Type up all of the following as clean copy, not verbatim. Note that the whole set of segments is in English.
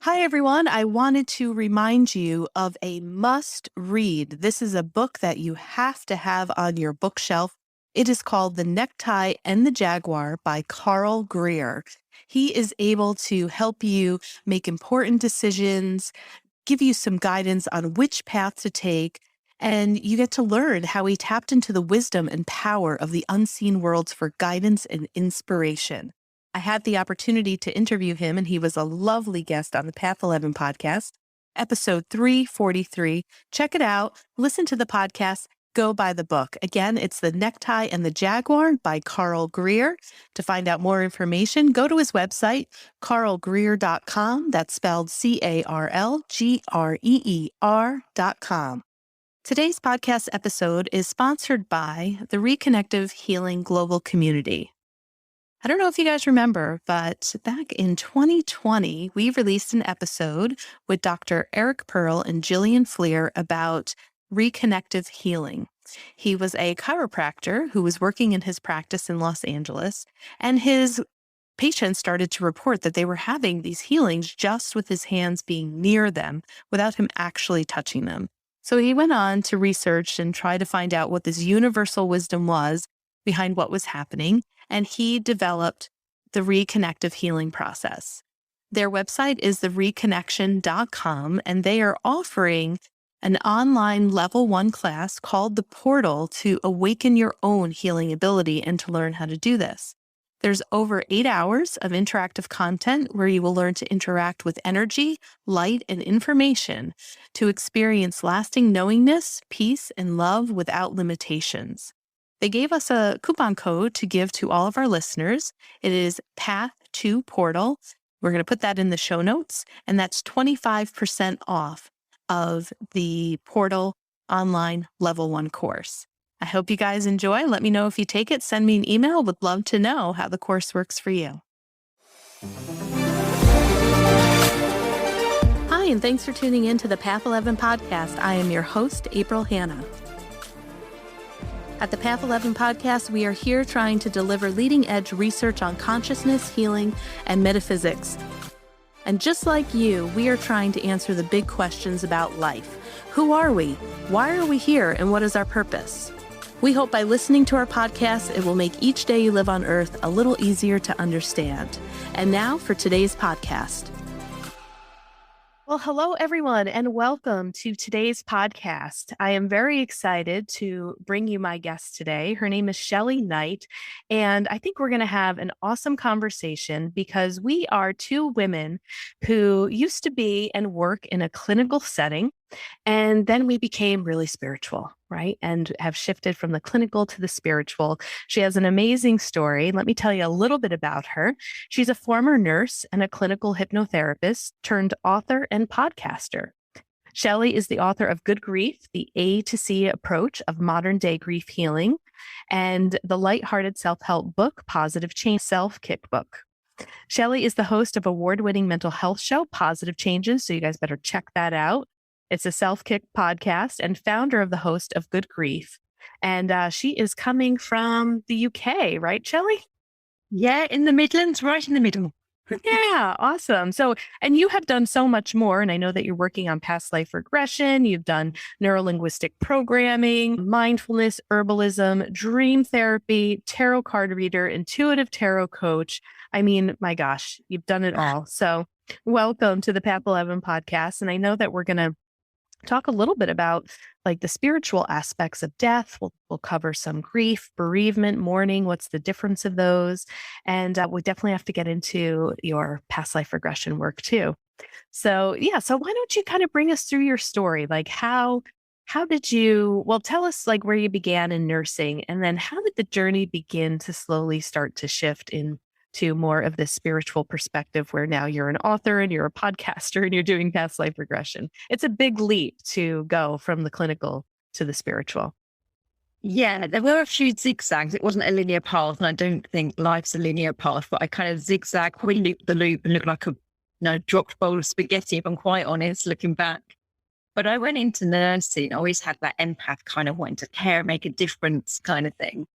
Hi, everyone. I wanted to remind you of a must read. This is a book that you have to have on your bookshelf. It is called The Necktie and the Jaguar by Carl Greer. He is able to help you make important decisions, give you some guidance on which path to take, and you get to learn how he tapped into the wisdom and power of the unseen worlds for guidance and inspiration. I had the opportunity to interview him, and he was a lovely guest on the Path 11 podcast, episode 343. Check it out, listen to the podcast, go buy the book. Again, it's The Necktie and the Jaguar by Carl Greer. To find out more information, go to his website, carlgreer.com. That's spelled CarlGreer.com. Today's podcast episode is sponsored by the Reconnective Healing Global Community. I don't know if you guys remember, but back in 2020, we released an episode with Dr. Eric Pearl and Jillian Fleer about reconnective healing. He was a chiropractor who was working in his practice in Los Angeles, and his patients started to report that they were having these healings just with his hands being near them without him actually touching them. So he went on to research and try to find out what this universal wisdom was behind what was happening, and he developed the reconnective healing process. Their website is thereconnection.com, and they are offering an online level 1 class called The Portal to awaken your own healing ability and to learn how to do this. There's over 8 hours of interactive content where you will learn to interact with energy, light, and information to experience lasting knowingness, peace, and love without limitations. They gave us a coupon code to give to all of our listeners. It is Path2Portal. We're going to put that in the show notes, and that's 25% off of the Portal online level 1 course. I hope you guys enjoy. Let me know if you take it. Send me an email. Would love to know how the course works for you. Hi, and thanks for tuning in to the Path 11 podcast. I am your host, April Hanna. At the Path 11 podcast, we are here trying to deliver leading-edge research on consciousness, healing, and metaphysics. And just like you, we are trying to answer the big questions about life. Who are we? Why are we here? And what is our purpose? We hope by listening to our podcast, it will make each day you live on Earth a little easier to understand. And now for today's podcast. Well, hello, everyone, and welcome to today's podcast. I am very excited to bring you my guest today. Her name is Shelley Knight, and I think we're going to have an awesome conversation because we are two women who used to be and work in a clinical setting, and then we became really spiritual, right? And have shifted from the clinical to the spiritual. She has an amazing story. Let me tell you a little bit about her. She's a former nurse and a clinical hypnotherapist turned author and podcaster. Shelley is the author of Good Grief, the A to C approach of modern day grief healing, and the lighthearted self-help book, Positive Change Self-Kick book. Shelley is the host of award-winning mental health show, Positive Changes, so you guys better check that out. It's a self-kick podcast and founder of the host of Good Grief. And she is coming from the UK, right, Shelley? Yeah, in the Midlands, right in the middle. Yeah, awesome. So, and you have done so much more. And I know that you're working on past life regression. You've done Neuro-Linguistic Programming, Mindfulness, Herbalism, dream therapy, tarot card reader, intuitive tarot coach. I mean, my gosh, you've done it all. So welcome to the Path 11 podcast. And I know that we're going to talk a little bit about like the spiritual aspects of death. We'll cover some grief, bereavement, mourning. What's the difference of those? And we definitely have to get into your past life regression work too. So yeah, so why don't you kind of bring us through your story? Like how did you, well, tell us like where you began in nursing, and then how did the journey begin to slowly start to shift into more of this spiritual perspective where now you're an author and you're a podcaster and you're doing past life regression? It's a big leap to go from the clinical to the spiritual. Yeah, there were a few zigzags. It wasn't a linear path, and I don't think life's a linear path, but I kind of zigzag, probably loop the loop and look like a dropped bowl of spaghetti, if I'm quite honest, looking back. But I went into nursing, I always had that empath kind of wanting to care, make a difference kind of thing.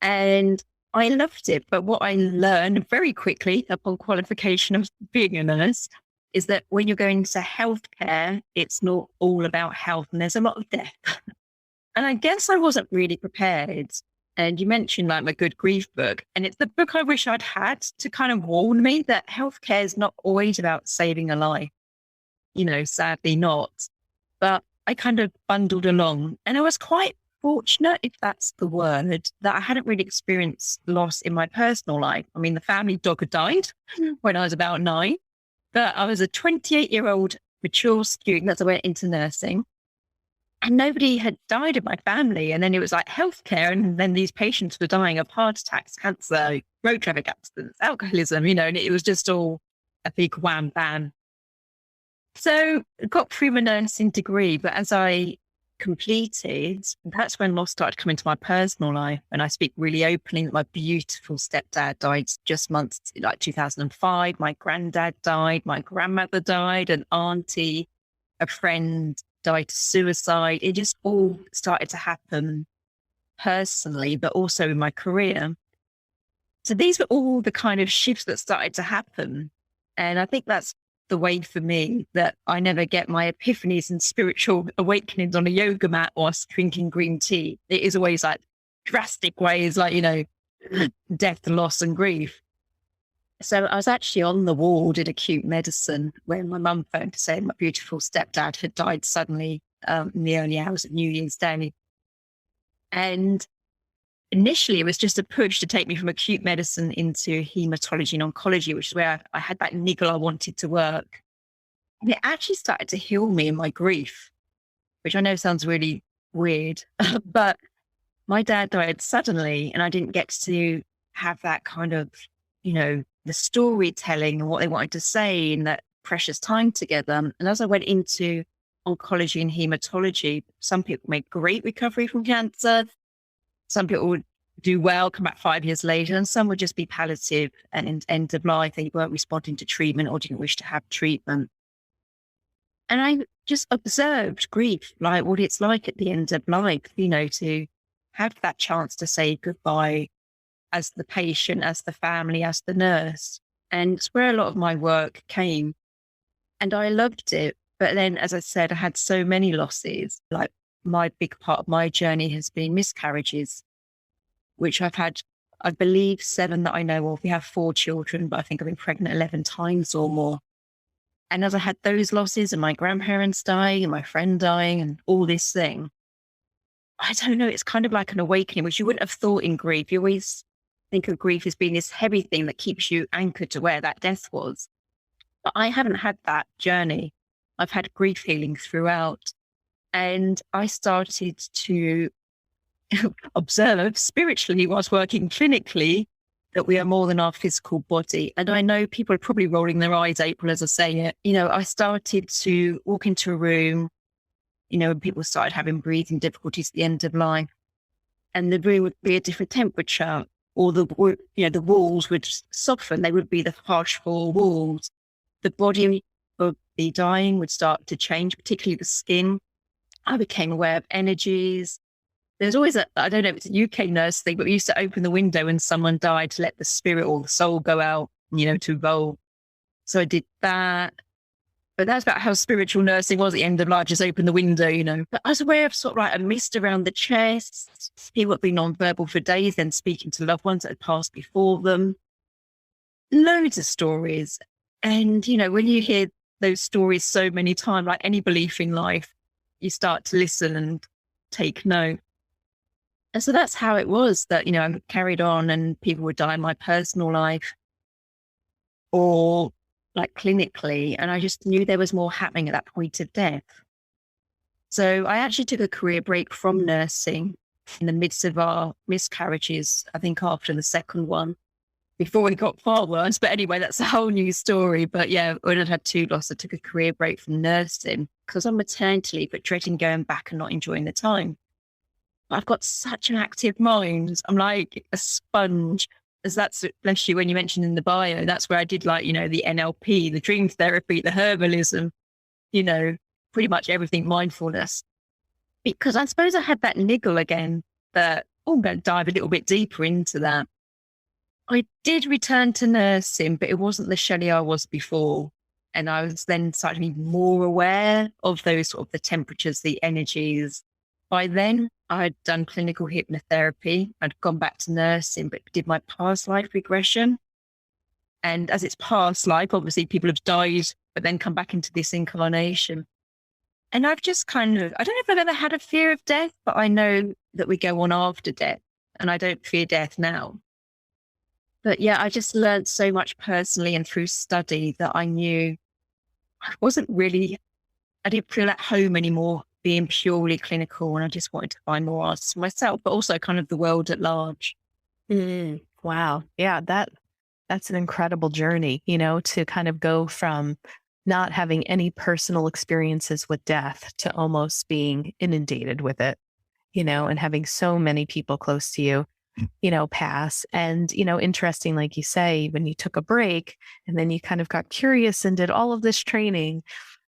And I loved it. But what I learned very quickly upon qualification of being a nurse is that when you're going into healthcare, it's not all about health and there's a lot of death. And I guess I wasn't really prepared. And you mentioned like my good grief book, and it's the book I wish I'd had to kind of warn me that healthcare is not always about saving a life. Sadly not. But I kind of bundled along, and I was quite fortunate, if that's the word, that I hadn't really experienced loss in my personal life. I mean, the family dog had died when I was about 9, but I was a 28-year-old mature student as I went into nursing. And nobody had died in my family. And then it was like healthcare. And then these patients were dying of heart attacks, cancer, road traffic accidents, alcoholism, and it was just all a big wham bam. So I got through my nursing degree. But as I completed, that's when loss started coming to my personal life. And I speak really openly that my beautiful stepdad died just months, like 2005. My granddad died. My grandmother died. An auntie, a friend died to suicide. It just all started to happen personally, but also in my career. So these were all the kind of shifts that started to happen. And I think that's the way for me, that I never get my epiphanies and spiritual awakenings on a yoga mat whilst drinking green tea. It is always like drastic ways, like, death, loss and grief. So I was actually on the ward in acute medicine when my mum phoned to say my beautiful stepdad had died suddenly in the early hours of New Year's Day. And initially it was just a push to take me from acute medicine into hematology and oncology, which is where I had that niggle I wanted to work. And it actually started to heal me in my grief, which I know sounds really weird, but my dad died suddenly and I didn't get to have that kind of, the storytelling and what they wanted to say in that precious time together. And as I went into oncology and hematology, some people made great recovery from cancer. Some people would do well, come back 5 years later, and some would just be palliative and end of life. They weren't responding to treatment or didn't wish to have treatment. And I just observed grief, like what it's like at the end of life, to have that chance to say goodbye as the patient, as the family, as the nurse. And it's where a lot of my work came. And I loved it. But then, as I said, I had so many losses. Like my big part of my journey has been miscarriages, which I've had, I believe, 7 that I know of. We have 4 children, but I think I've been pregnant 11 times or more. And as I had those losses and my grandparents dying and my friend dying and all this thing, I don't know, it's kind of like an awakening, which you wouldn't have thought in grief. You always think of grief as being this heavy thing that keeps you anchored to where that death was. But I haven't had that journey. I've had grief healing throughout. And I started to observe spiritually whilst working clinically that we are more than our physical body. And I know people are probably rolling their eyes, April, as I say it. I started to walk into a room, when people started having breathing difficulties at the end of life, and the room would be a different temperature, or the walls would soften. They would be the harsh 4 walls. The body of the dying would start to change, particularly the skin. I became aware of energies. There's always I don't know if it's a UK nurse thing, but we used to open the window when someone died to let the spirit or the soul go out, to evolve. So I did that. But that's about how spiritual nursing was at the end of life, just open the window, But I was aware of sort of like a mist around the chest, people had been nonverbal for days, then speaking to loved ones that had passed before them. Loads of stories. And, when you hear those stories so many times, like any belief in life, you start to listen and take note. And so that's how it was that, I carried on and people would die in my personal life or like clinically. And I just knew there was more happening at that point of death. So I actually took a career break from nursing in the midst of our miscarriages, I think after the second one, before it got far worse. But anyway, that's a whole new story. But yeah, when I'd had 2 losses, I took a career break from nursing because I'm maternity leave, but dreading going back and not enjoying the time. I've got such an active mind. I'm like a sponge. As that's, bless you, when you mentioned in the bio, that's where I did like, the NLP, the dream therapy, the herbalism, pretty much everything mindfulness. Because I suppose I had that niggle again that, I'm going to dive a little bit deeper into that. I did return to nursing, but it wasn't the Shelley I was before. And I was then starting to be more aware of those sort of the temperatures, the energies. By then, I'd done clinical hypnotherapy. I'd gone back to nursing, but did my past life regression. And as it's past life, obviously people have died, but then come back into this incarnation. And I've just I don't know if I've ever had a fear of death, but I know that we go on after death, and I don't fear death now. But yeah, I just learned so much personally and through study that I knew I didn't feel at home anymore being purely clinical, and I just wanted to find more answers for myself, but also kind of the world at large. Wow. Yeah, that's an incredible journey, to kind of go from not having any personal experiences with death to almost being inundated with it, and having so many people close to you, pass. And, interesting, like you say, when you took a break and then you kind of got curious and did all of this training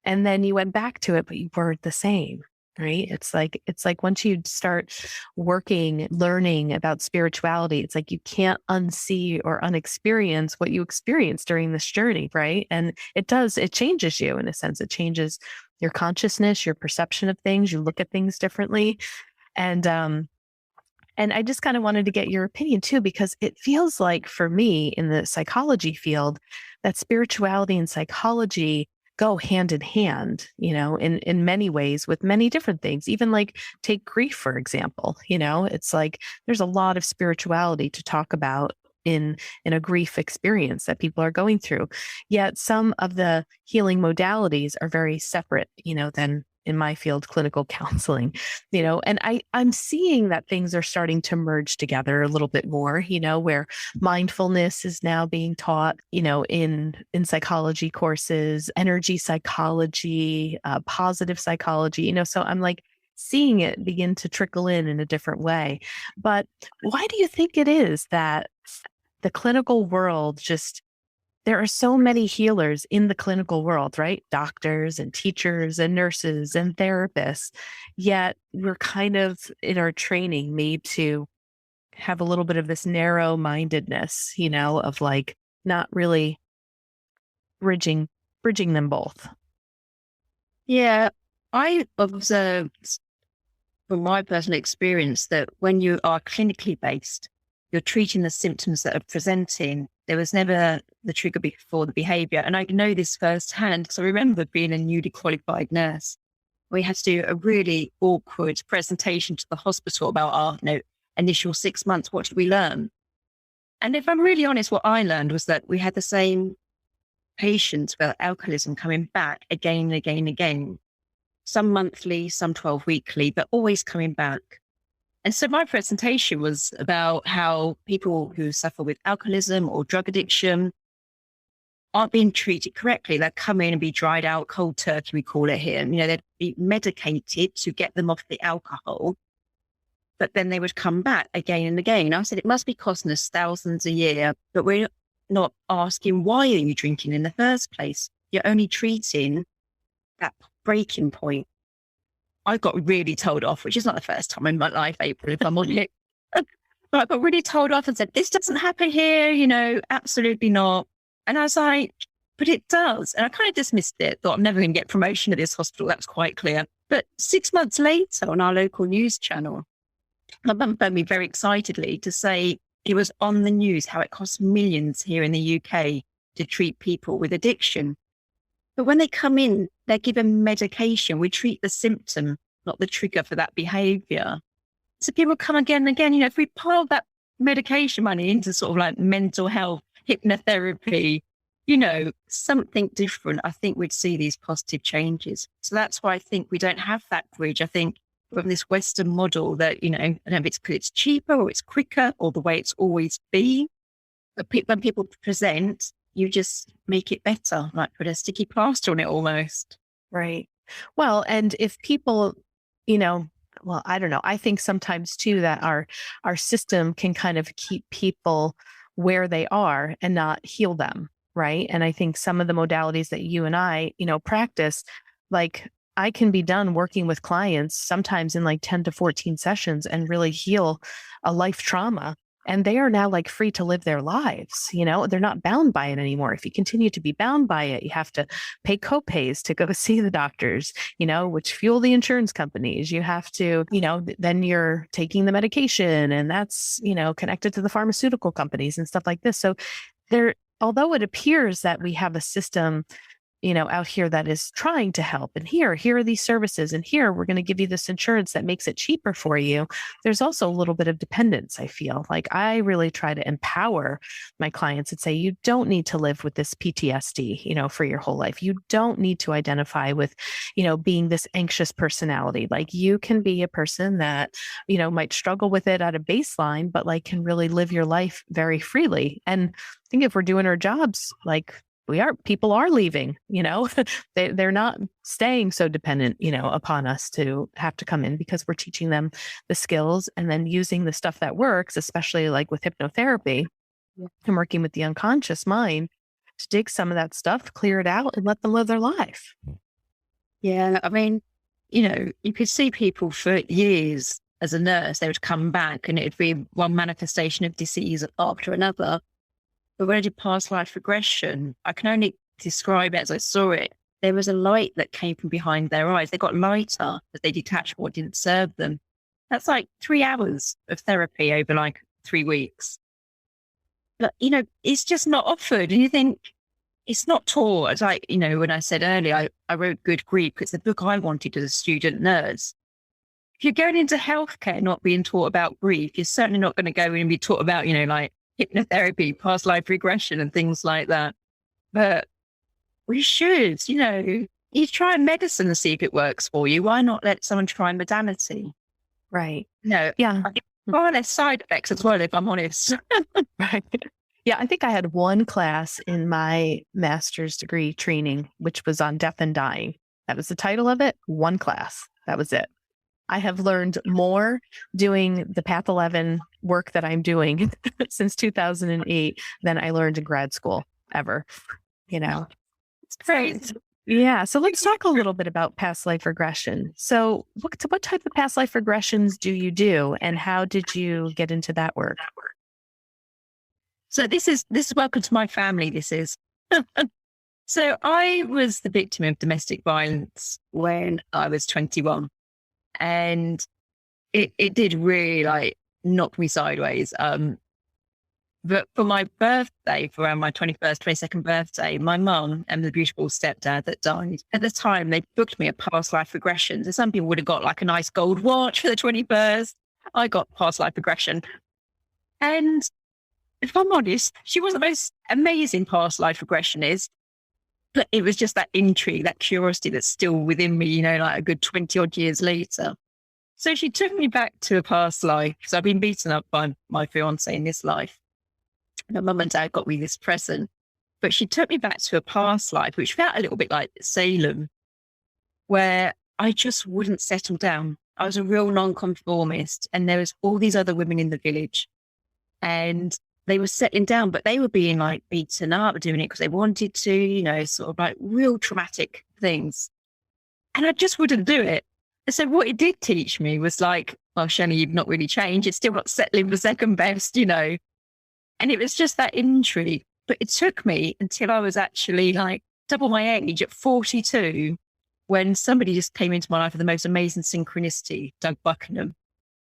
and then you went back to it, but you weren't the same. Right. It's like once you start learning about spirituality, it's like you can't unsee or unexperience what you experienced during this journey. Right. And it changes you in a sense. It changes your consciousness, your perception of things. You look at things differently. And I just kind of wanted to get your opinion too, because it feels like for me in the psychology field that spirituality and psychology go hand in hand, in many ways with many different things. Even like take grief, for example, it's like there's a lot of spirituality to talk about in a grief experience that people are going through. Yet some of the healing modalities are very separate, than in my field, clinical counseling, and I'm seeing that things are starting to merge together a little bit more, where mindfulness is now being taught, in psychology courses, energy psychology, positive psychology, so I'm like seeing it begin to trickle in a different way. But why do you think it is that the clinical world there are so many healers in the clinical world, right? Doctors and teachers and nurses and therapists. Yet we're kind of in our training made to have a little bit of this narrow-mindedness, of like not really bridging them both. Yeah, I observed from my personal experience that when you are clinically based, you're treating the symptoms that are presenting. There was never the trigger before the behavior. And I know this firsthand because I remember being a newly qualified nurse. We had to do a really awkward presentation to the hospital about our initial 6 months. What did we learn? And if I'm really honest, what I learned was that we had the same patients with alcoholism coming back again and again and again. Some monthly, some 12 weekly, but always coming back. And so my presentation was about how people who suffer with alcoholism or drug addiction aren't being treated correctly. They'd come in and be dried out, cold turkey, we call it here. They'd be medicated to get them off the alcohol, but then they would come back again and again. I said, it must be costing us thousands a year, but we're not asking, why are you drinking in the first place? You're only treating that breaking point. I got really told off, which is not the first time in my life, April, if I'm on it. But I got really told off and said, this doesn't happen here, absolutely not. And I was like, but it does. And I kind of dismissed it, thought I'm never going to get promotion at this hospital. That was quite clear. But 6 months later on our local news channel, my mum phoned me very excitedly to say it was on the news how it costs millions here in the UK to treat people with addiction. But when they come in, they're given medication. We treat the symptom, not the trigger for that behavior. So people come again and again. If we pile that medication money into sort of like mental health, hypnotherapy, something different, I think we'd see these positive changes. So that's why I think we don't have that bridge. I think from this Western model that, I don't know if it's cheaper or it's quicker or the way it's always been. But when people present, you just make it better, like put a sticky plaster on it almost. Right. Well, and if people, I don't know. I think sometimes too that our system can kind of keep people where they are and not heal them. Right. And I think some of the modalities that you and I, practice, like I can be done working with clients sometimes in like 10 to 14 sessions and really heal a life trauma and they are now like free to live their lives. They're not bound by it anymore. If you continue to be bound by it, you have to pay copays to go see the doctors, which fuel the insurance companies. You have to, then you're taking the medication, and that's, connected to the pharmaceutical companies and stuff like this. So although it appears that we have a system out here that is trying to help, and here are these services, and here we're going to give you this insurance that makes it cheaper for you, there's also a little bit of dependence. I feel like I really try to empower my clients and say, you don't need to live with this PTSD, for your whole life. You don't need to identify with, being this anxious personality. Like, you can be a person that, might struggle with it at a baseline, but like can really live your life very freely. And I think if we're doing our jobs, like, people are leaving, they're not staying so dependent, upon us to have to come in, because we're teaching them the skills and then using the stuff that works, especially like with hypnotherapy and working with the unconscious mind to dig some of that stuff, clear it out, and let them live their life. Yeah. I mean, you could see people for years as a nurse, they would come back and it'd be one manifestation of disease after another. But when I did past life regression, I can only describe it as I saw it. There was a light that came from behind their eyes. They got lighter as they detached from what didn't serve them. That's like 3 hours of therapy over like 3 weeks. But, it's just not offered. And you think it's not taught. It's like, when I said earlier, I wrote Good Grief because it's the book I wanted as a student nurse. If you're going into healthcare not being taught about grief, you're certainly not going to go in and be taught about, like hypnotherapy, past life regression and things like that. But we should, you try medicine to see if it works for you. Why not let someone try modality? Right. Yeah. Far less side effects as well, if I'm honest. Right. Yeah. I think I had one class in my master's degree training, which was on death and dying. That was the title of it. One class. That was it. I have learned more doing the Path 11 work that I'm doing since 2008 than I learned in grad school ever. It's great. Yeah. So let's talk a little bit about past life regression. So what type of past life regressions do you do, and how did you get into that work? So this is welcome to my family. This is. So I was the victim of domestic violence when I was 21. And it did really like knock me sideways. But for my birthday, for around my 21st, 22nd birthday, my mum and the beautiful stepdad that died, at the time, they booked me a past life regression. So some people would have got like a nice gold watch for the 21st. I got past life regression. And if I'm honest, she was the most amazing past life regressionist. But it was just that intrigue, that curiosity that's still within me, like a good 20 odd years later. So she took me back to a past life. So I've been beaten up by my fiance in this life. My mum and dad got me this present, but she took me back to a past life, which felt a little bit like Salem, where I just wouldn't settle down. I was a real nonconformist, and there was all these other women in the village, and they were settling down, but they were being like beaten up, doing it because they wanted to, sort of like real traumatic things. And I just wouldn't do it. And so what it did teach me was like, well, Shelley, you've not really changed. It's still not settling for second best, And it was just that intrigue. But it took me until I was actually like double my age at 42, when somebody just came into my life with the most amazing synchronicity, Doug Buckingham.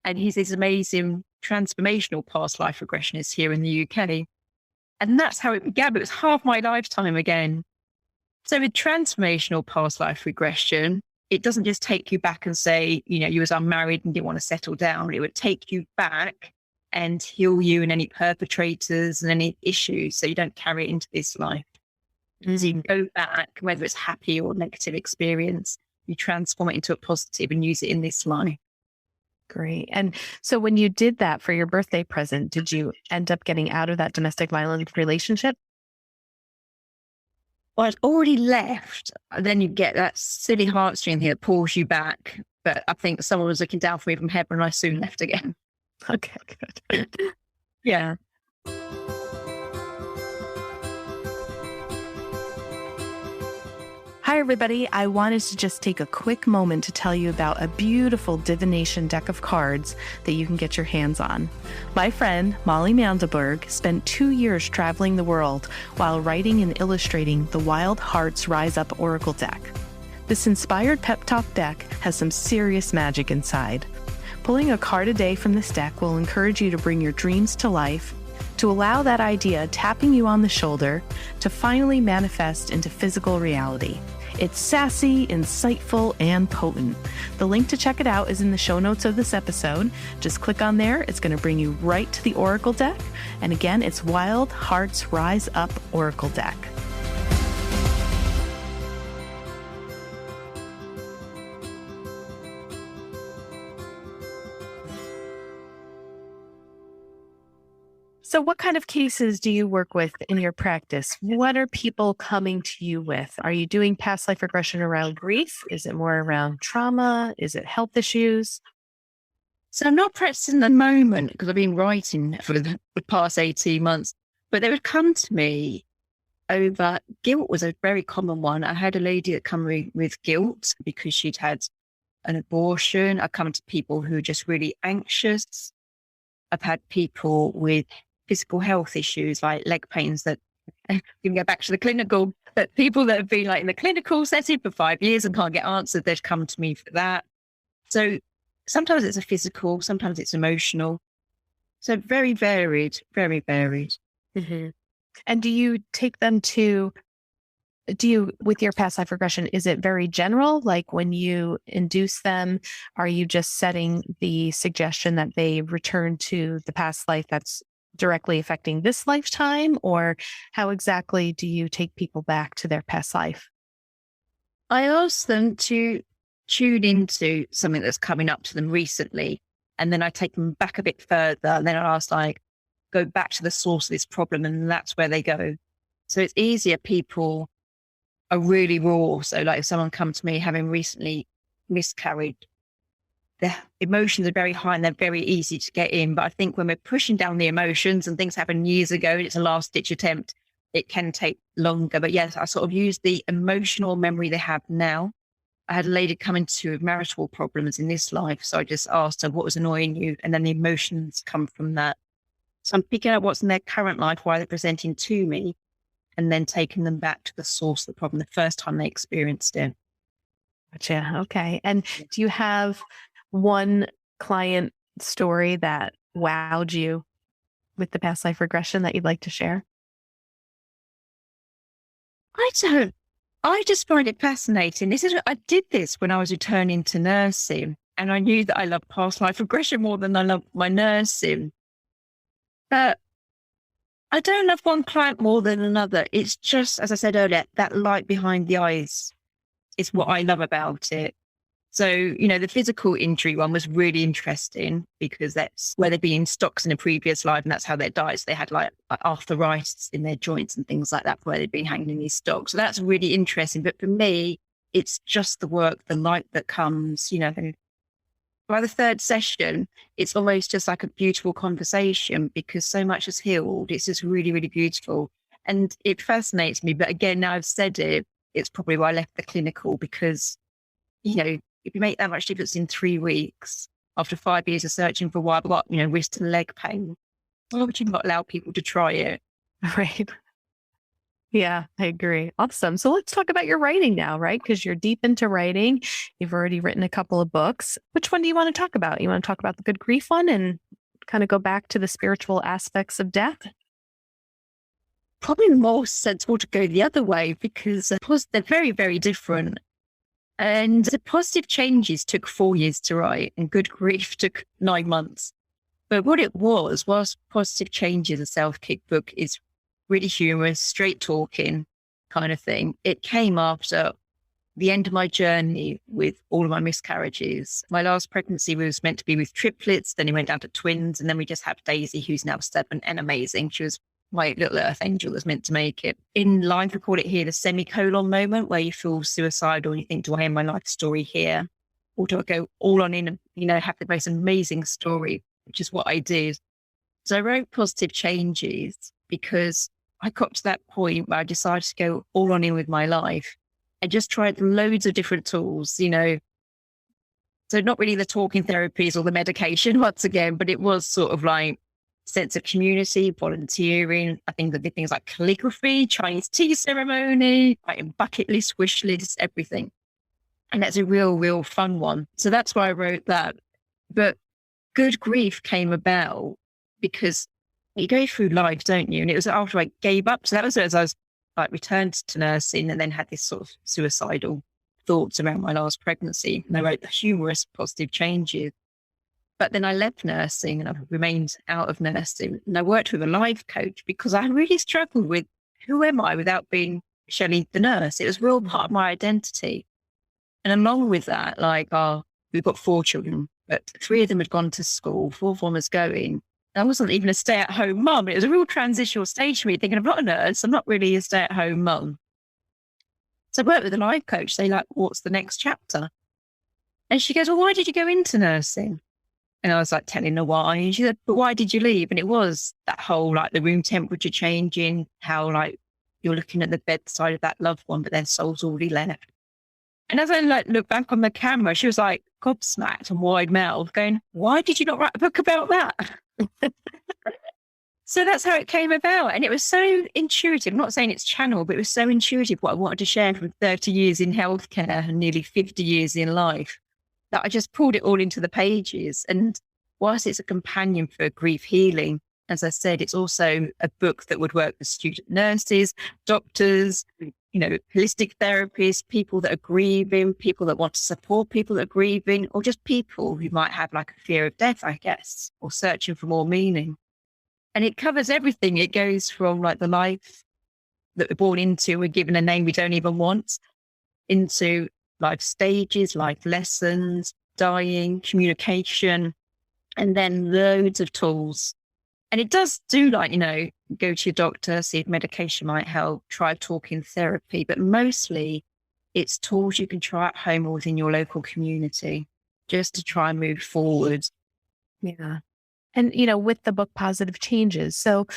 And he's this amazing transformational past life regressionist here in the UK. And that's how it began. It was half my lifetime again. So with transformational past life regression, it doesn't just take you back and say, you was unmarried and didn't want to settle down. It would take you back and heal you and any perpetrators and any issues, so you don't carry it into this life. So you go back, whether it's happy or negative experience, you transform it into a positive and use it in this life. Great. And so when you did that for your birthday present, did you end up getting out of that domestic violence relationship? Well, I'd already left. Then you get that silly heartstring here that pulls you back. But I think someone was looking down for me from heaven and I soon left again. Okay, good. Yeah. Hi, Hi, everybody. I wanted to just take a quick moment to tell you about a beautiful divination deck of cards that you can get your hands on. My friend, Molly Mandelberg, spent 2 years traveling the world while writing and illustrating the Wild Hearts Rise Up Oracle deck. This inspired pep talk deck has some serious magic inside. Pulling a card a day from this deck will encourage you to bring your dreams to life, to allow that idea tapping you on the shoulder to finally manifest into physical reality. It's sassy, insightful, and potent. The link to check it out is in the show notes of this episode. Just click on there. It's going to bring you right to the Oracle deck. And again, it's Wild Hearts Rise Up Oracle deck. So what kind of cases do you work with in your practice? What are people coming to you with? Are you doing past life regression around grief? Is it more around trauma? Is it health issues? So I'm not practicing at the moment because I've been writing for the past 18 months, but they would come to me over guilt was a very common one. I had a lady that come with guilt because she'd had an abortion. I come to people who are just really anxious. I've had people with physical health issues like leg pains that you can go back to the clinical, but people that have been like in the clinical setting for 5 years and can't get answered, they'd come to me for that. So sometimes it's a physical, sometimes it's emotional. So very varied, very varied. Mm-hmm. And do you take them with your past life regression, is it very general? Like when you induce them, are you just setting the suggestion that they return to the past life that's directly affecting this lifetime? Or how exactly do you take people back to their past life? I ask them to tune into something that's coming up to them recently. And then I take them back a bit further. And then I ask go back to the source of this problem. And that's where they go. So it's easier. People are really raw. So like if someone comes to me having recently miscarried, their emotions are very high and they're very easy to get in. But I think when we're pushing down the emotions and things happened years ago and it's a last ditch attempt, it can take longer. But yes, I sort of use the emotional memory they have now. I had a lady come into marital problems in this life. So I just asked her, what was annoying you? And then the emotions come from that. So I'm picking up what's in their current life, why they're presenting to me, and then taking them back to the source of the problem, the first time they experienced it. Gotcha. Okay. And do you have one client story that wowed you with the past life regression that you'd like to share? I don't. I just find it fascinating. I did this when I was returning to nursing, and I knew that I loved past life regression more than I loved my nursing. But I don't love one client more than another. It's just, as I said earlier, that light behind the eyes is what I love about it. So, the physical injury one was really interesting because that's where they've been in stocks in a previous life and that's how they died. So they had like arthritis in their joints and things like that where they'd been hanging in these stocks. So that's really interesting. But for me, it's just the work, the light that comes, by the third session, it's almost just like a beautiful conversation because so much has healed. It's just really, really beautiful. And it fascinates me. But again, now I've said it, it's probably why I left the clinical because, if you make that much difference in 3 weeks after 5 years of searching for why, wrist and leg pain, why would you not allow people to try it? Right. Yeah, I agree. Awesome. So let's talk about your writing now, right? Because you're deep into writing. You've already written a couple of books. Which one do you want to talk about? You want to talk about the good grief one and kind of go back to the spiritual aspects of death? Probably more sensible to go the other way because they're very, very different. And the positive changes took 4 years to write and good grief took 9 months. But what it was positive changes, a self-kick book is really humorous, straight talking kind of thing. It came after the end of my journey with all of my miscarriages. My last pregnancy was meant to be with triplets. Then it went down to twins. And then we just had Daisy, who's now 7 and amazing. She was my little earth angel that's meant to make it. In life, we call it here the semicolon moment where you feel suicidal and you think, do I end my life story here? Or do I go all on in and, have the most amazing story, which is what I did. So I wrote positive changes because I got to that point where I decided to go all on in with my life. I just tried loads of different tools, So not really the talking therapies or the medication once again, but it was sort of like sense of community, volunteering. I think that did things like calligraphy, Chinese tea ceremony, writing bucket list, wish lists, everything. And that's a real fun one. So that's why I wrote that. But good grief came about because you go through life, don't you? And it was after I gave up. So that was as I was like returned to nursing and then had this sort of suicidal thoughts around my last pregnancy. And I wrote the humorous positive changes. But then I left nursing and I've remained out of nursing. And I worked with a life coach because I really struggled with who am I without being Shelley the nurse? It was a real part of my identity. And along with that, we've got 4 children, but 3 of them had gone to school, 4th one was going. I wasn't even a stay-at-home mum. It was a real transitional stage for me, thinking I'm not a nurse. I'm not really a stay-at-home mum. So I worked with a life coach, say what's the next chapter? And she goes, well, why did you go into nursing? And I was like telling her why. And she said, but why did you leave? And it was that whole the room temperature changing, how you're looking at the bedside of that loved one, but their soul's already left. And as I look back on the camera, she was like gobsmacked and wide mouthed going, why did you not write a book about that? So that's how it came about. And it was so intuitive. I'm not saying it's channel, but it was so intuitive what I wanted to share from 30 years in healthcare and nearly 50 years in life that I just pulled it all into the pages. And whilst it's a companion for grief healing, as I said, it's also a book that would work with student nurses, doctors, holistic therapists, people that are grieving, people that want to support people that are grieving, or just people who might have a fear of death, I guess, or searching for more meaning. And it covers everything. It goes from the life that we're born into, we're given a name we don't even want, into life stages, life lessons, dying, communication, and then loads of tools. And it does do go to your doctor, see if medication might help, try talking therapy, but mostly it's tools you can try at home or within your local community just to try and move forward. Yeah. And, with the book Positive Changes. So,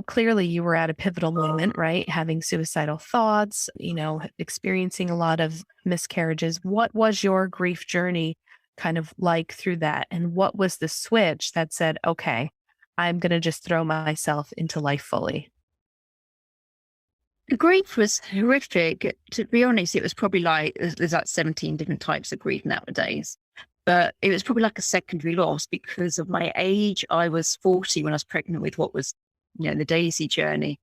clearly you were at a pivotal moment, right? Having suicidal thoughts, experiencing a lot of miscarriages. What was your grief journey kind of like through that? And what was the switch that said, okay, I'm going to just throw myself into life fully? The grief was horrific. To be honest, it was probably there's 17 different types of grief nowadays. But it was probably a secondary loss because of my age. I was 40 when I was pregnant with what was, the Daisy journey.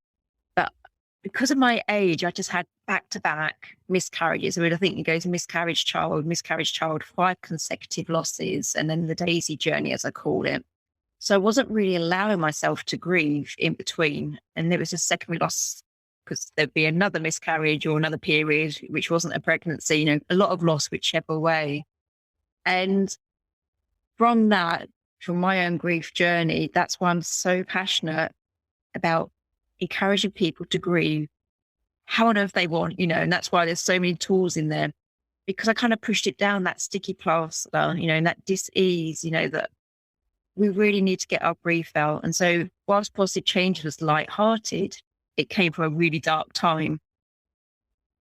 But because of my age, I just had back-to-back miscarriages. I think it goes miscarriage, child, 5 consecutive losses, and then the Daisy journey, as I call it. So I wasn't really allowing myself to grieve in between. And there was a secondary loss because there'd be another miscarriage or another period, which wasn't a pregnancy, a lot of loss, whichever way. And from my own grief journey, that's why I'm so passionate about encouraging people to grieve how on earth they want, and that's why there's so many tools in there, because I kind of pushed it down, that sticky plaster, and that dis-ease, that we really need to get our grief out. And so whilst Positive Change was lighthearted, it came from a really dark time.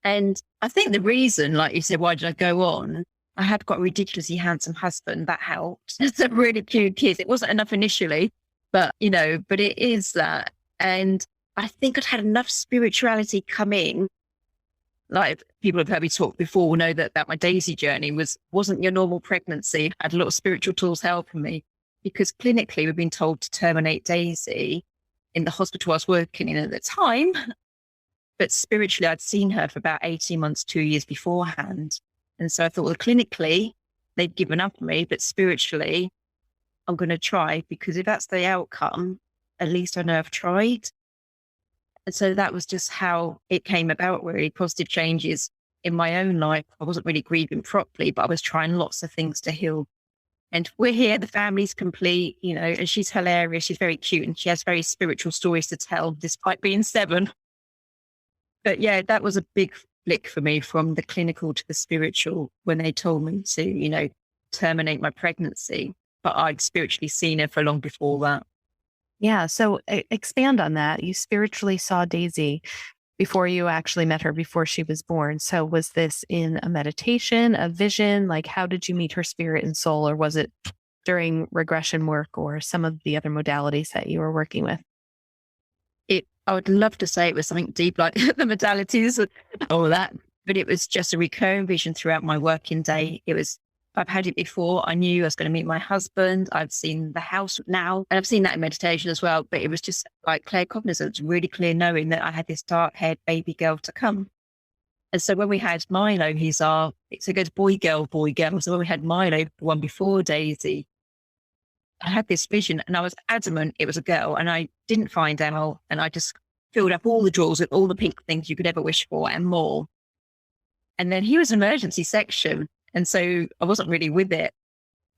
And I think the reason, like you said, why did I go on? I had got a ridiculously handsome husband. That helped. Some really cute kids. It wasn't enough initially, but it is that. And I think I'd had enough spirituality come in. Like people have heard me talk before will know that my Daisy journey wasn't your normal pregnancy. I had a lot of spiritual tools helping me because clinically we've been told to terminate Daisy in the hospital I was working in at the time. But spiritually, I'd seen her for about 18 months, 2 years beforehand. And so I thought, well, clinically, they've given up on me, but spiritually, I'm going to try, because if that's the outcome, at least I know I've tried. And so that was just how it came about, really. Positive changes in my own life. I wasn't really grieving properly, but I was trying lots of things to heal. And we're here, the family's complete, and she's hilarious. She's very cute and she has very spiritual stories to tell, despite being 7. But yeah, that was a big flick for me from the clinical to the spiritual when they told me to, terminate my pregnancy. But I'd spiritually seen her for long before that. Yeah. So expand on that. You spiritually saw Daisy. before you actually met her, before she was born. So was this in a meditation, a vision? Like, how did you meet her spirit and soul? Or was it during regression work or some of the other modalities that you were working with? I would love to say it was something deep like the modalities and all that, but it was just a recurring vision throughout my working day. I've had it before. I knew I was going to meet my husband. I've seen the house now, and I've seen that in meditation as well. But it was just like claircognizance, really clear knowing that I had this dark-haired baby girl to come. And so when we had Milo, so it goes boy, girl, boy, girl. So when we had Milo, the one before Daisy, I had this vision and I was adamant it was a girl, and I didn't find out. And I just filled up all the drawers with all the pink things you could ever wish for and more. And then he was an emergency section. And so I wasn't really with it.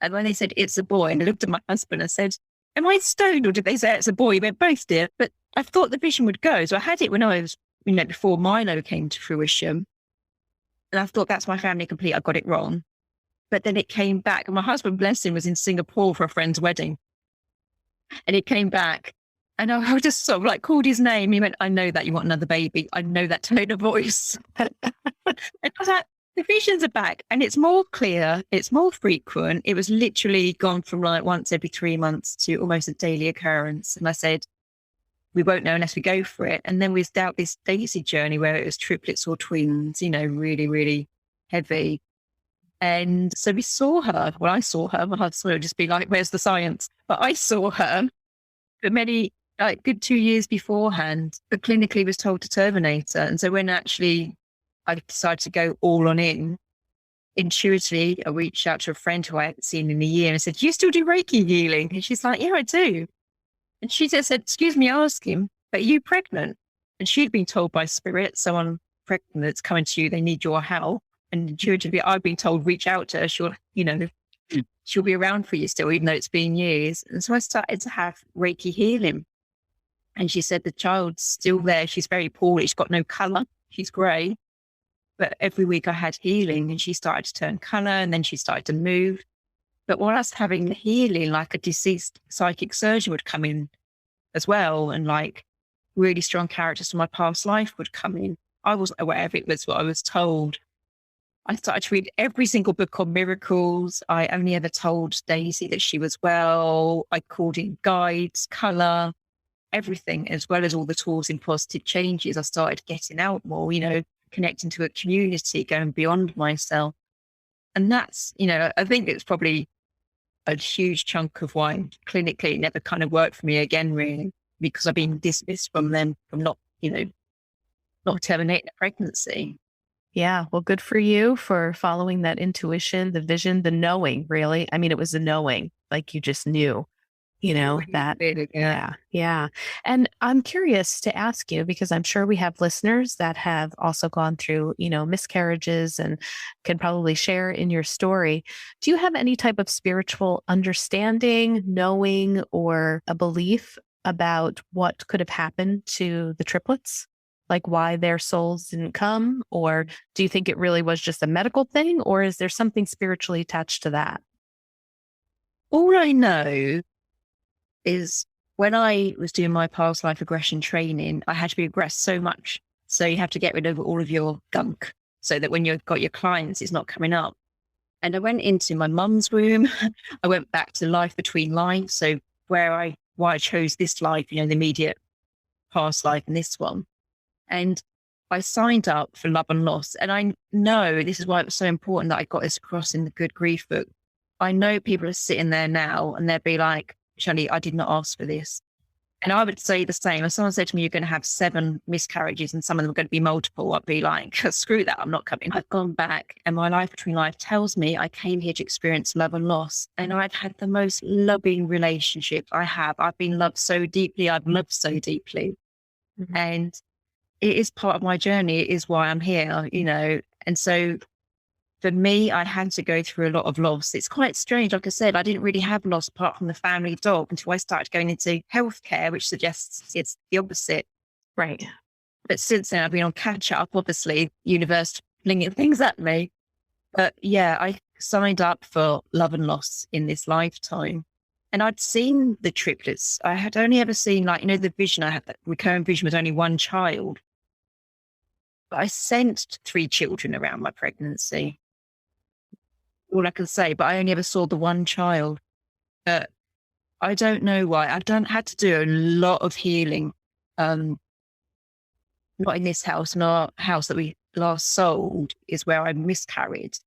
And when they said it's a boy, and I looked at my husband and said, am I stoned, or did they say it's a boy? We went, both dear. But I thought the vision would go. So I had it when I was, before Milo came to fruition. And I thought, that's my family complete. I got it wrong. But then it came back, and my husband, bless him, was in Singapore for a friend's wedding. And it came back, and I just sort of like called his name. He went, I know that you want another baby. I know that tone of voice. And I was like, the visions are back, and it's more clear. It's more frequent. It was literally gone from like once every 3 months to almost a daily occurrence. And I said, we won't know unless we go for it. And then we start this Daisy journey where it was triplets or twins, really, really heavy. And so we saw her. Well, I saw her. My husband would just be like, where's the science? But I saw her for many, like good 2 years beforehand, but clinically was told to terminate her. And so when actually I decided to go all on in, intuitively, I reached out to a friend who I hadn't seen in a year and said, do you still do Reiki healing? And she's like, yeah, I do. And she just said, excuse me asking, but are you pregnant? And she'd been told by spirit, someone pregnant that's coming to you, they need your help. And intuitively, I've been told, reach out to her. She'll be around for you still, even though it's been years. And so I started to have Reiki healing. And she said, the child's still there. She's very poorly. She's got no color. She's gray. But every week I had healing, and she started to turn color, and then she started to move. But while I was having the healing, like a deceased psychic surgeon would come in as well. And like really strong characters from my past life would come in. I wasn't aware of it, was what I was told. I started to read every single book on miracles. I only ever told Daisy that she was well. I called in guides, color, everything, as well as all the tools in positive changes. I started getting out more, connecting to a community, going beyond myself. And that's, I think it's probably a huge chunk of why clinically it never kind of worked for me again, really, because I've been dismissed from them from not terminating a pregnancy. Yeah. Well, good for you for following that intuition, the vision, the knowing, really. I mean, it was the knowing, like you just knew, that. Yeah. Yeah. And I'm curious to ask you, because I'm sure we have listeners that have also gone through, miscarriages and can probably share in your story. Do you have any type of spiritual understanding, knowing, or a belief about what could have happened to the triplets? Like why their souls didn't come? Or do you think it really was just a medical thing? Or is there something spiritually attached to that? All I know is when I was doing my past life regression training, I had to be regressed so much. So you have to get rid of all of your gunk so that when you've got your clients, it's not coming up. And I went into my mum's womb. I went back to life between lives. So why I chose this life, the immediate past life and this one. And I signed up for love and loss. And I know this is why it was so important that I got this across in the Good Grief book. I know people are sitting there now and they'll be like, Shelley, I did not ask for this. And I would say the same. If someone said to me, you're going to have 7 miscarriages and some of them are going to be multiple, I'd be like, screw that, I'm not coming. I've gone back and my life between life tells me I came here to experience love and loss. And I've had the most loving relationship I have. I've been loved so deeply. I've loved so deeply. Mm-hmm. And it is part of my journey. It is why I'm here, And so for me, I had to go through a lot of loss. It's quite strange. Like I said, I didn't really have loss apart from the family dog until I started going into healthcare, which suggests it's the opposite. Right. But since then, I've been on catch up, obviously, universe flinging things at me. But yeah, I signed up for love and loss in this lifetime. And I'd seen the triplets. I had only ever seen the vision I had, that recurring vision was only one child. But I sensed 3 children around my pregnancy. All I can say, but I only ever saw the one child. But I don't know why. Had to do a lot of healing. Not in this house, in our house that we last sold is where I miscarried.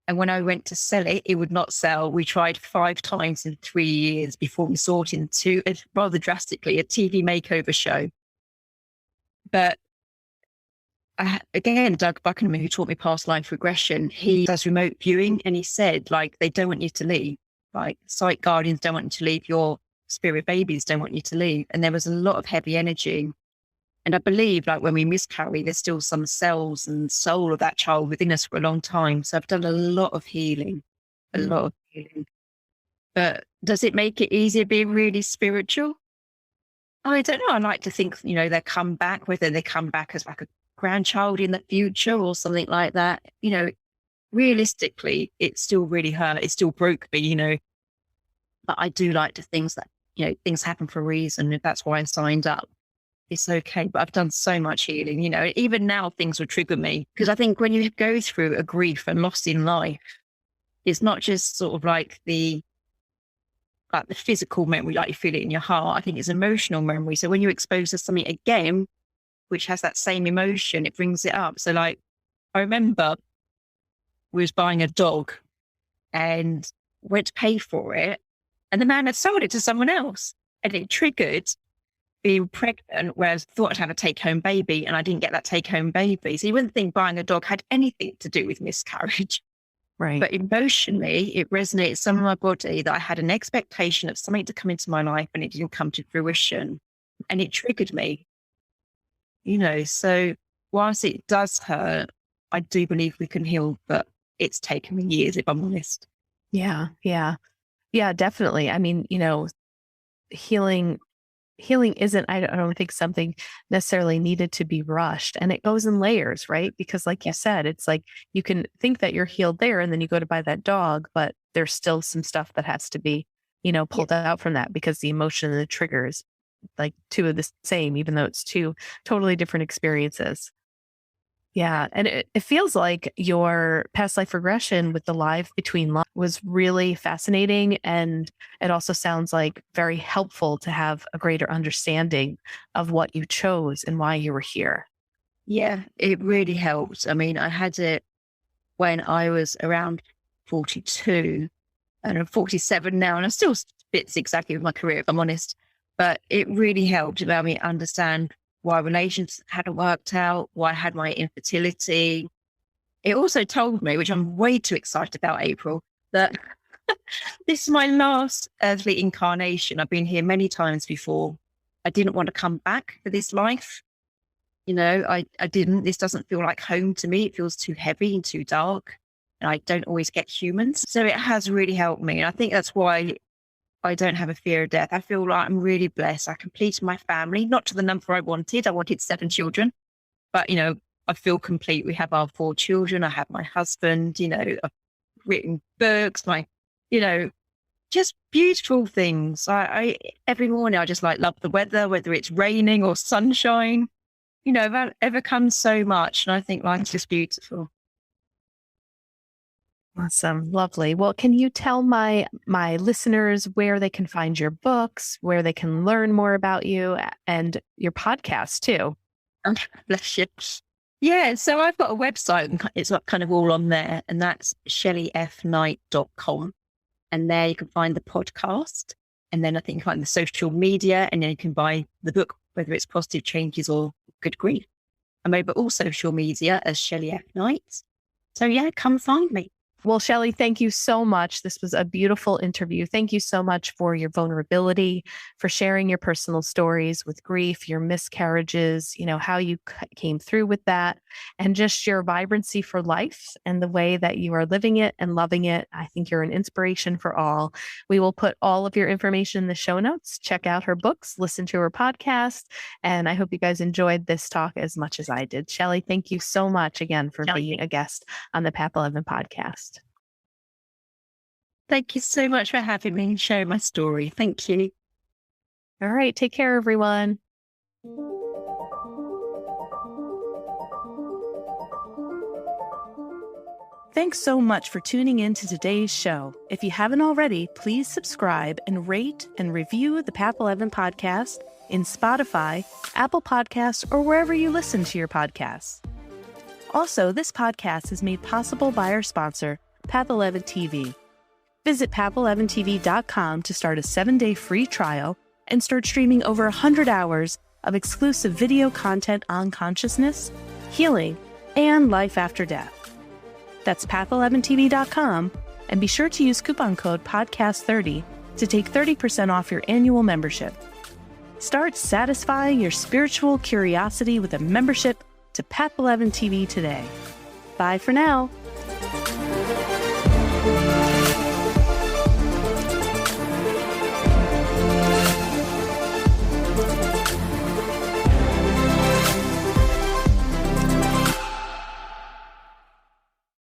And when I went to sell it, it would not sell. We tried 5 times in 3 years before we sought into, rather drastically, a TV makeover show. But again, Doug Buckingham, who taught me past life regression, he does remote viewing, and he said, like, they don't want you to leave. Like, sight guardians don't want you to leave. Your spirit babies don't want you to leave. And there was a lot of heavy energy. And I believe, like, when we miscarry, there's still some cells and soul of that child within us for a long time. So I've done a lot of healing, a lot of healing. But does it make it easier being really spiritual? I don't know. I like to think, they come back, whether they come back as like a grandchild in the future or something like that. Realistically, it still really hurt. It still broke me, but I do like to think that, things happen for a reason. If that's why I signed up, it's okay. But I've done so much healing, even now things will trigger me, because I think when you go through a grief and loss in life, it's not just sort of like the physical memory, like you feel it in your heart. I think it's emotional memory. So when you're exposed to something again, which has that same emotion, it brings it up. So like, I remember we was buying a dog and went to pay for it, and the man had sold it to someone else, and it triggered being pregnant, whereas I thought I'd have a take-home baby, and I didn't get that take-home baby. So you wouldn't think buying a dog had anything to do with miscarriage. Right. But emotionally, it resonated some in my body that I had an expectation of something to come into my life, and it didn't come to fruition. And it triggered me. So whilst it does hurt, I do believe we can heal, but it's taken me years, if I'm honest. Yeah. Yeah, definitely. I mean, healing isn't, I don't think, something necessarily needed to be rushed, and it goes in layers, right? Because like you said, it's like you can think that you're healed there, and then you go to buy that dog, but there's still some stuff that has to be, pulled out from that, because the emotion and the triggers, like, two of the same, even though it's 2 totally different experiences. Yeah. And it feels like your past life regression with the live between lives was really fascinating. And it also sounds like very helpful to have a greater understanding of what you chose and why you were here. Yeah, it really helped. I mean, I had it when I was around 42, and I'm 47 now, and I'm still bits exactly with my career, if I'm honest. But it really helped about me understand why relations hadn't worked out, why I had my infertility. It also told me, which I'm way too excited about, April, that this is my last earthly incarnation. I've been here many times before. I didn't want to come back for this life. I didn't. This doesn't feel like home to me. It feels too heavy and too dark. And I don't always get humans. So it has really helped me. And I think that's why I don't have a fear of death. I feel like I'm really blessed. I completed my family, not to the number I wanted. I wanted 7 children, but, I feel complete. We have our 4 children. I have my husband, I've written books, just beautiful things. I every morning I just love the weather, whether it's raining or sunshine. I've overcome so much, and I think life's just beautiful. Awesome. Lovely. Well, can you tell my listeners where they can find your books, where they can learn more about you, and your podcast too? Bless you. Yeah, so I've got a website, and it's kind of all on there, and that's shelleyfknight.com. And there you can find the podcast, and then I think you can find the social media, and then you can buy the book, whether it's Positive Changes or Good Grief. I'm over all social media as Shelley F. Knight. So yeah, come find me. Well, Shelley, thank you so much. This was a beautiful interview. Thank you so much for your vulnerability, for sharing your personal stories with grief, your miscarriages, how you came through with that, and just your vibrancy for life and the way that you are living it and loving it. I think you're an inspiration for all. We will put all of your information in the show notes. Check out her books, listen to her podcast, and I hope you guys enjoyed this talk as much as I did. Shelley, thank you so much again for being a guest on the Path 11 podcast. Thank you so much for having me and sharing my story. Thank you. All right. Take care, everyone. Thanks so much for tuning in to today's show. If you haven't already, please subscribe and rate and review the Path 11 podcast in Spotify, Apple Podcasts, or wherever you listen to your podcasts. Also, this podcast is made possible by our sponsor, Path 11 TV. Visit path11tv.com to start a 7-day free trial and start streaming over 100 hours of exclusive video content on consciousness, healing, and life after death. That's path11tv.com, and be sure to use coupon code podcast30 to take 30% off your annual membership. Start satisfying your spiritual curiosity with a membership to Path 11 TV today. Bye for now.